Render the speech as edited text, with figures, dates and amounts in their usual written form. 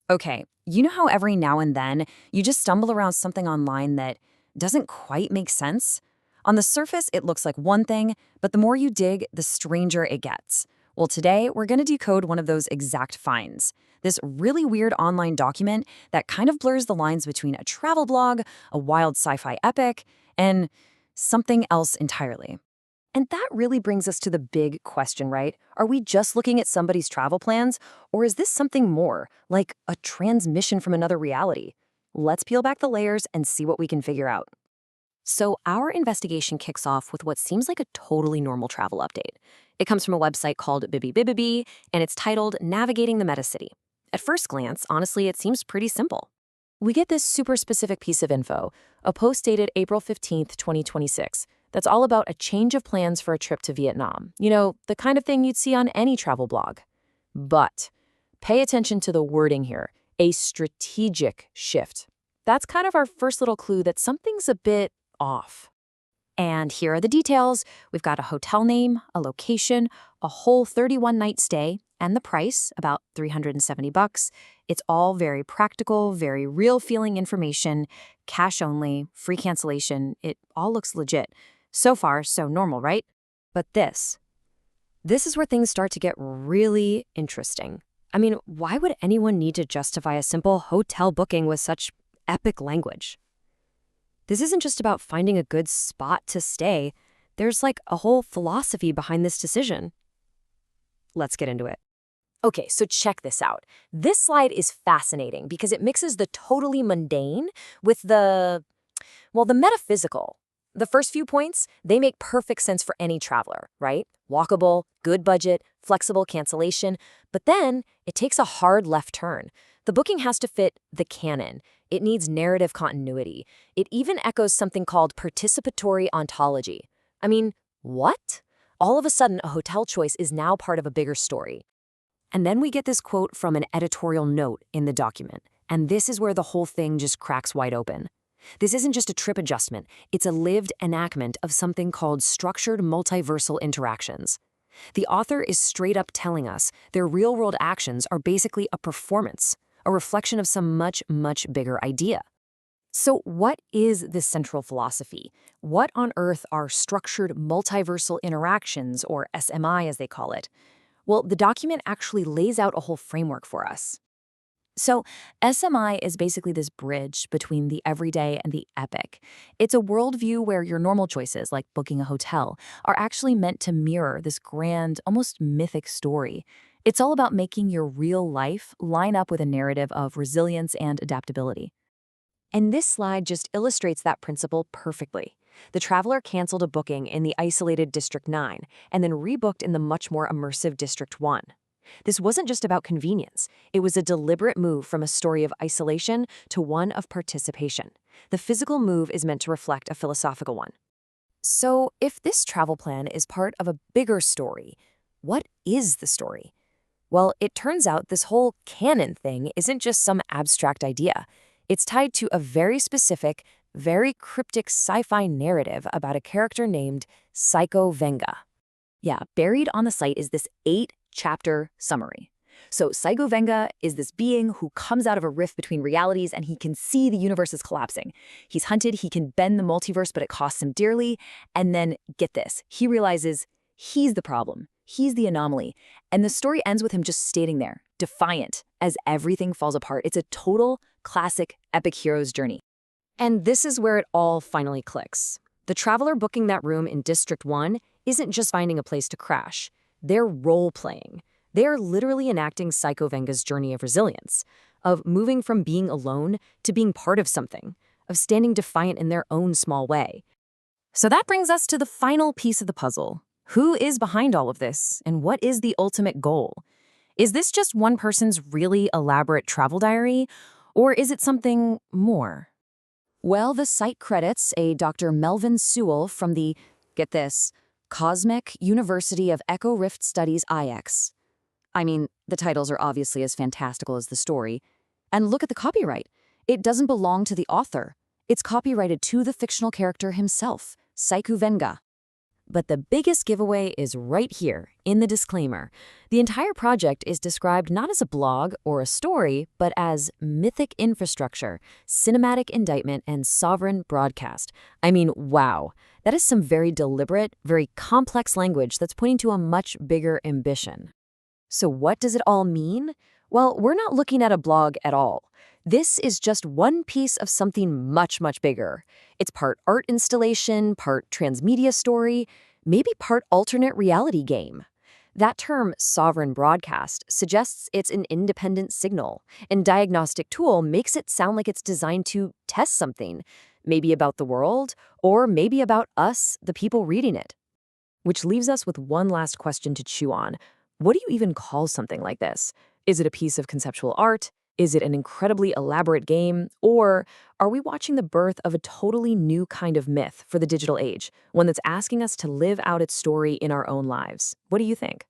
Okay, you know how every now and then you just stumble around something online that doesn't quite make sense? On the surface, it looks like one thing, but the more you dig, the stranger it gets. Well, today we're going to decode one of those exact finds. This really weird online document that kind of blurs the lines between a travel blog, a wild sci-fi epic, and something else entirely. And that really brings us to the big question, right? Are we just looking at somebody's travel plans, or is this something more, like a transmission from another reality? Let's peel back the layers and see what we can figure out. So, our investigation kicks off with what seems like a totally normal travel update. It comes from a website called Bibi, and it's titled Navigating the Metacity. At first glance, honestly, it seems pretty simple. We get this super specific piece of info, a post dated April 15th, 2026, that's all about a change of plans for a trip to Vietnam. You know, the kind of thing you'd see on any travel blog. But pay attention to the wording here, a strategic shift. That's kind of our first little clue that something's a bit off. And here are the details. We've got a hotel name, a location, a whole 31-night stay, and the price, about $370. It's all very practical, very real-feeling information, cash only, free cancellation. It all looks legit. So far, so normal, right? But this is where things start to get really interesting. I mean, why would anyone need to justify a simple hotel booking with such epic language? This isn't just about finding a good spot to stay. There's like a whole philosophy behind this decision. Let's get into it. Okay, so check this out. This slide is fascinating because it mixes the totally mundane with the metaphysical. The first few points, they make perfect sense for any traveler, right? Walkable, good budget, flexible cancellation. But then it takes a hard left turn. The booking has to fit the canon. It needs narrative continuity. It even echoes something called participatory ontology. I mean, what? All of a sudden, a hotel choice is now part of a bigger story. And then we get this quote from an editorial note in the document. And this is where the whole thing just cracks wide open. This isn't just a trip adjustment. It's a lived enactment of something called Structured Multiversal Interactions. The author is straight up telling us their real-world actions are basically a performance, a reflection of some much, much bigger idea. So what is this central philosophy? What on earth are Structured Multiversal Interactions, or SMI as they call it? Well, the document actually lays out a whole framework for us. So SMI is basically this bridge between the everyday and the epic. It's a worldview where your normal choices, like booking a hotel, are actually meant to mirror this grand, almost mythic story. It's all about making your real life line up with a narrative of resilience and adaptability. And this slide just illustrates that principle perfectly. The traveler canceled a booking in the isolated District 9 and then rebooked in the much more immersive District 1. This wasn't just about convenience. It was a deliberate move from a story of isolation to one of participation. The physical move is meant to reflect a philosophical one. So, if this travel plan is part of a bigger story, what is the story? Well, it turns out this whole canon thing isn't just some abstract idea. It's tied to a very specific, very cryptic sci-fi narrative about a character named Saikou Venga. Yeah, buried on the site is this 8-chapter summary. So Saikou Venga is this being who comes out of a rift between realities and he can see the universe is collapsing. He's hunted, he can bend the multiverse, but it costs him dearly. And then, get this, he realizes he's the problem. He's the anomaly. And the story ends with him just standing there, defiant, as everything falls apart. It's a total classic epic hero's journey. And this is where it all finally clicks. The traveler booking that room in District 1 isn't just finding a place to crash. They're role-playing. They're literally enacting Saikou Venga's journey of resilience, of moving from being alone to being part of something, of standing defiant in their own small way. So that brings us to the final piece of the puzzle. Who is behind all of this, and what is the ultimate goal? Is this just one person's really elaborate travel diary, or is it something more? Well, the site credits a Dr. Melvin Sewell from the, get this, Cosmic University of Echo Rift Studies IX. I mean, the titles are obviously as fantastical as the story. And look at the copyright. It doesn't belong to the author. It's copyrighted to the fictional character himself, Saikou Venga. But the biggest giveaway is right here, in the disclaimer. The entire project is described not as a blog or a story, but as mythic infrastructure, cinematic indictment, and sovereign broadcast. I mean, wow. That is some very deliberate, very complex language that's pointing to a much bigger ambition. So what does it all mean? Well, we're not looking at a blog at all. This is just one piece of something much, much bigger. It's part art installation, part transmedia story, maybe part alternate reality game. That term, sovereign broadcast, suggests it's an independent signal, and diagnostic tool makes it sound like it's designed to test something, maybe about the world, or maybe about us, the people reading it. Which leaves us with one last question to chew on. What do you even call something like this? Is it a piece of conceptual art? Is it an incredibly elaborate game? Or are we watching the birth of a totally new kind of myth for the digital age, one that's asking us to live out its story in our own lives? What do you think?